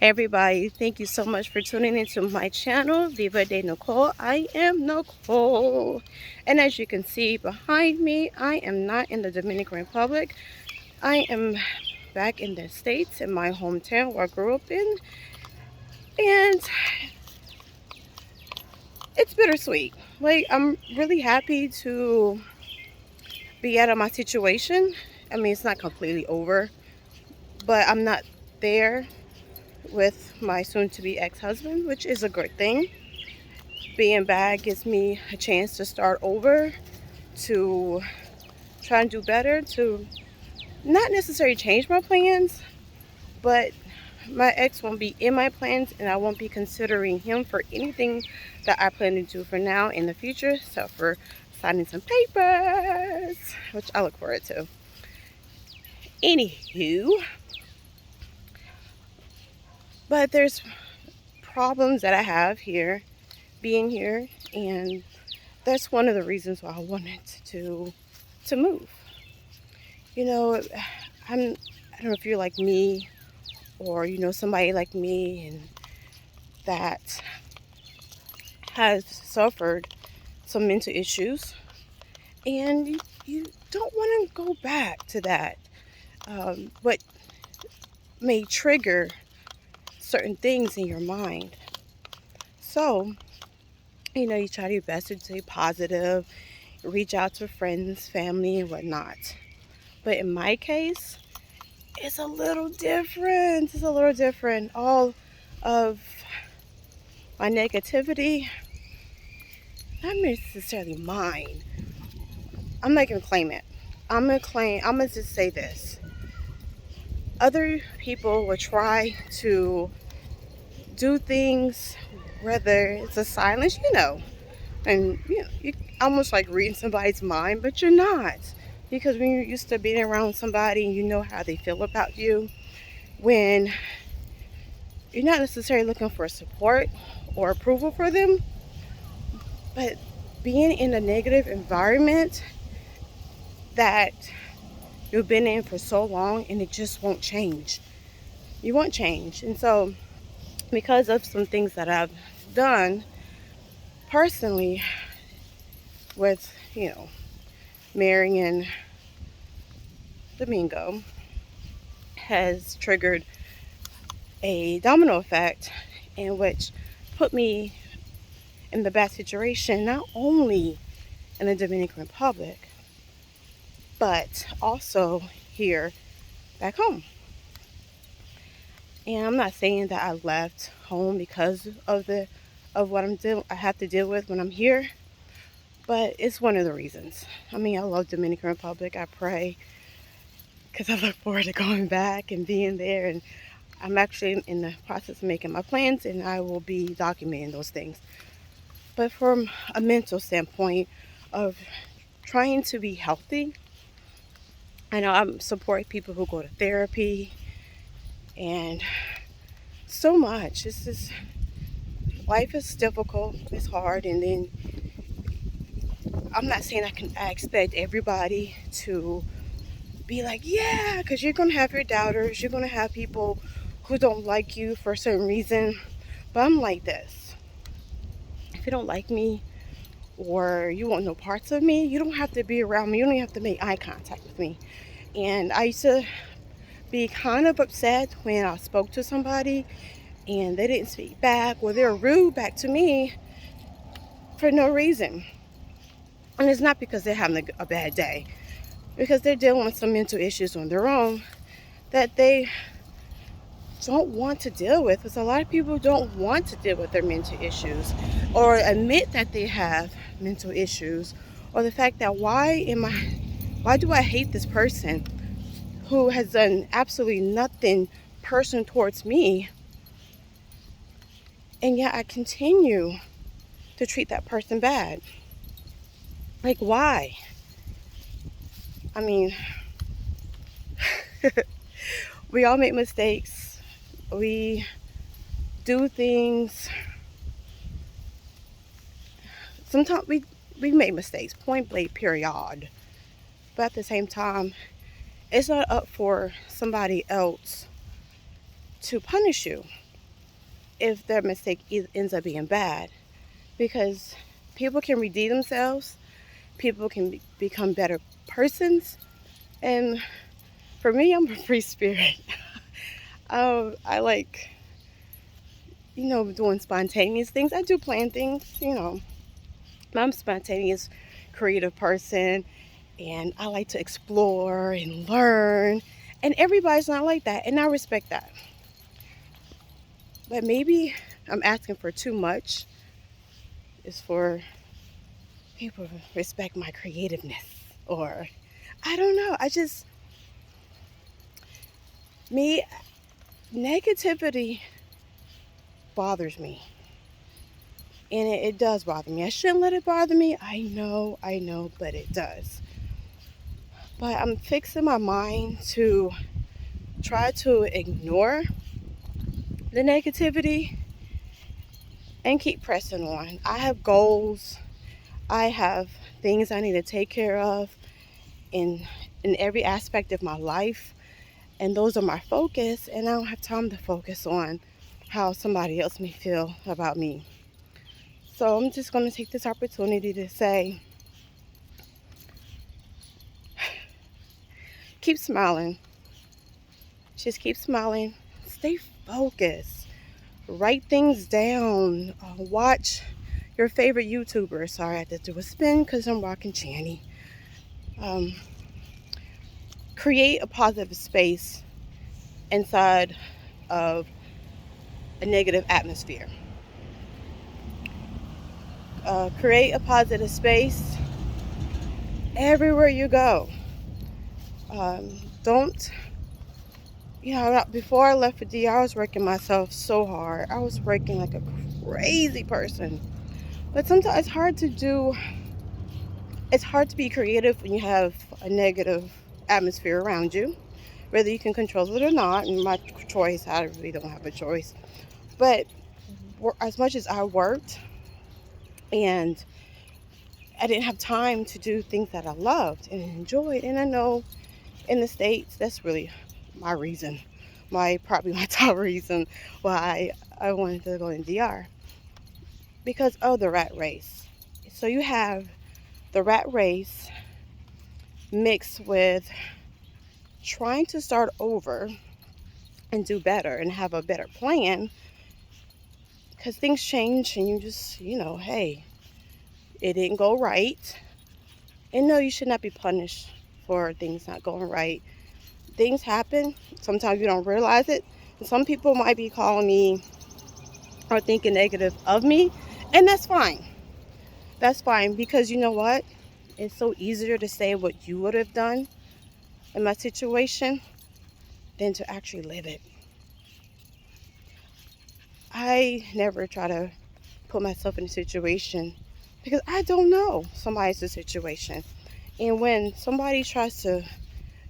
Everybody, thank you so much for tuning into my channel, Viva de Nicole. I am Nicole, and as you can see behind me, I am not in the Dominican Republic. I am back in the States, in my hometown where I grew up in, and it's bittersweet. Like, I'm really happy to be out of my situation. I mean, it's not completely over, but I'm not there with my soon-to-be ex-husband, which is a good thing. Being back gives me a chance to start over, to try and do better, to not necessarily change my plans, but my ex won't be in my plans and I won't be considering him for anything that I plan to do for now in the future, except for signing some papers, which I look forward to. Anywho, but there's problems that I have here, being here, and that's one of the reasons why I wanted to move. You know, I don't know if you're like me or you know somebody like me and that has suffered some mental issues, and you don't want to go back to that. What may trigger certain things in your mind. So, you know, you try your best to stay positive, reach out to friends, family, and whatnot. But in my case, it's a little different. It's a little different. All of my negativity, not necessarily mine. I'm not going to claim it. I'm going to just say this. Other people will try to do things, whether it's a silence, you know, and you almost like reading somebody's mind, but you're not. Because when you're used to being around somebody and you know how they feel about you, when you're not necessarily looking for support or approval for them, but being in a negative environment that you've been in for so long and it just won't change. You won't change. And so because of some things that I've done personally with, you know, marrying Domingo has triggered a domino effect in which put me in the bad situation, not only in the Dominican Republic, but also here back home. And I'm not saying that I left home because of what I have to deal with when I'm here, but it's one of the reasons. I mean, I love Dominican Republic. I pray because I look forward to going back and being there, and I'm actually in the process of making my plans, and I will be documenting those things. But from a mental standpoint of trying to be healthy, I know I'm supporting people who go to therapy and so much. It's just, life is difficult, it's hard, and then I'm not saying I expect everybody to be like, yeah, because you're going to have your doubters, you're going to have people who don't like you for a certain reason. But I'm like this: if you don't like me or you want no parts of me, you don't have to be around me, you don't have to make eye contact with me. And I used to be kind of upset when I spoke to somebody and they didn't speak back, or they're rude back to me for no reason. And it's not because they're having a bad day, because they're dealing with some mental issues on their own that they don't want to deal with. Because a lot of people don't want to deal with their mental issues or admit that they have mental issues, or the fact that why do I hate this person who has done absolutely nothing personal towards me, and yet I continue to treat that person bad. Like, why? I mean, we all make mistakes. We do things. Sometimes we make mistakes, point blank, period. But at the same time, it's not up for somebody else to punish you. if their mistake ends up being bad, because people can redeem themselves, people can become better persons, and for me, I'm a free spirit. I like, doing spontaneous things. I do plan things, I'm a spontaneous, creative person, and I like to explore and learn, and everybody's not like that, and I respect that. But maybe I'm asking for too much, is for people to respect my creativeness, or I don't know. Me, negativity bothers me. And it does bother me. I shouldn't let it bother me. I know, but it does. But I'm fixing my mind to try to ignore the negativity and keep pressing on. I have goals. I have things I need to take care of in every aspect of my life. And those are my focus. And I don't have time to focus on how somebody else may feel about me. So I'm just going to take this opportunity to say, keep smiling. Just keep smiling. Stay focused. Write things down. Watch your favorite YouTuber. Sorry, I had to do a spin because I'm rocking Channy. Create a positive space inside of a negative atmosphere. Create a positive space everywhere you go. Don't, before I left for DR, I was working myself so hard. I was working like a crazy person. But sometimes it's hard to be creative when you have a negative atmosphere around you, whether you can control it or not. And my choice, I really don't have a choice. But as much as I worked and I didn't have time to do things that I loved and enjoyed, and I know in the States, that's really my reason, probably my top reason why I wanted to go in DR, because of the rat race. So you have the rat race mixed with trying to start over and do better and have a better plan, because things change and you just, hey, it didn't go right. And no, you should not be punished for things not going right. Things happen. Sometimes you don't realize it. And some people might be calling me or thinking negative of me, and that's fine. That's fine, because you know what? It's so easier to say what you would have done in my situation than to actually live it. I never try to put myself in a situation because I don't know somebody's situation. And when somebody tries to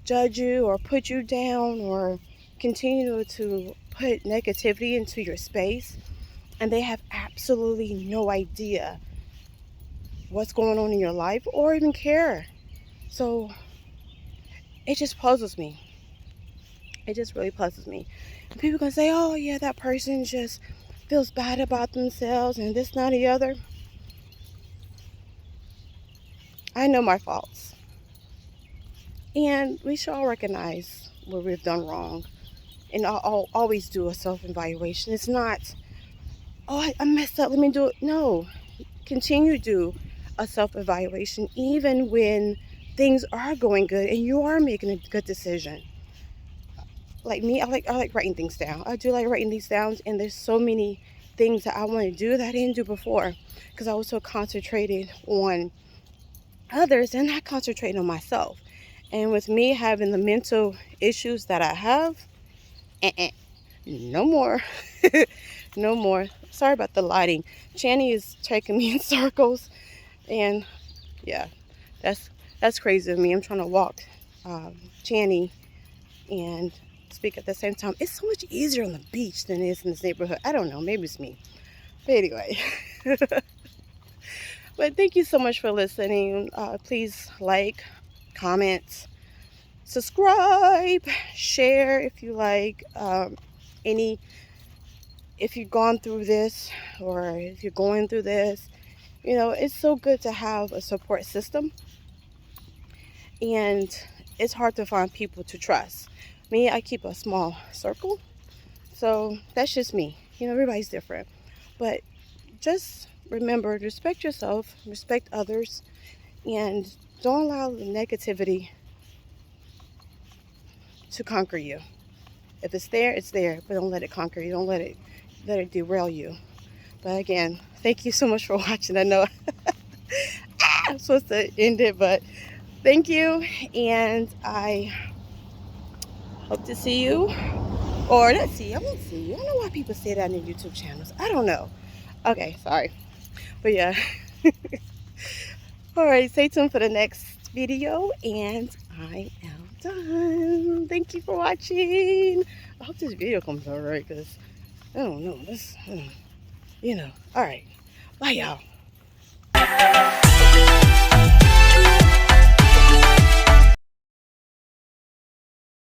judge you or put you down or continue to put negativity into your space, and they have absolutely no idea what's going on in your life or even care. So it just puzzles me. It just really puzzles me. And people can say, oh yeah, that person just feels bad about themselves and this, not the other. I know my faults. And we should all recognize where we've done wrong. And I'll always do a self-evaluation. It's not, oh, I messed up, let me do it. No, continue to do a self-evaluation even when things are going good and you are making a good decision. Like me, I like writing things down. I do like writing these down, and there's so many things that I want to do that I didn't do before because I was so concentrated on others and not concentrating on myself. And with me having the mental issues that I have, no more. No more. Sorry about the lighting. Channy is taking me in circles, and yeah, that's crazy of me. I'm trying to walk Channy and speak at the same time. It's so much easier on the beach than it is in this neighborhood. I don't know, maybe it's me. But anyway. But thank you so much for listening. Please like, comment, subscribe, share if you like. Any if you've gone through this, or if you're going through this, you know, it's so good to have a support system. And it's hard to find people to trust. Me, I keep a small circle. So that's just me. You know, everybody's different. But just remember, respect yourself, respect others, and don't allow the negativity to conquer you. If it's there, it's there, but don't let it conquer you. Don't let it derail you. But again, thank you so much for watching. I know I'm supposed to end it, but thank you, and I hope to see you. Or not see you, I won't see you. I don't know why people say that on their YouTube channels. I don't know. Okay, sorry. But yeah. Alright, stay tuned for the next video, and I am done. Thank you for watching. I hope this video comes out right, because I don't know. This, you know. Alright. Bye, y'all.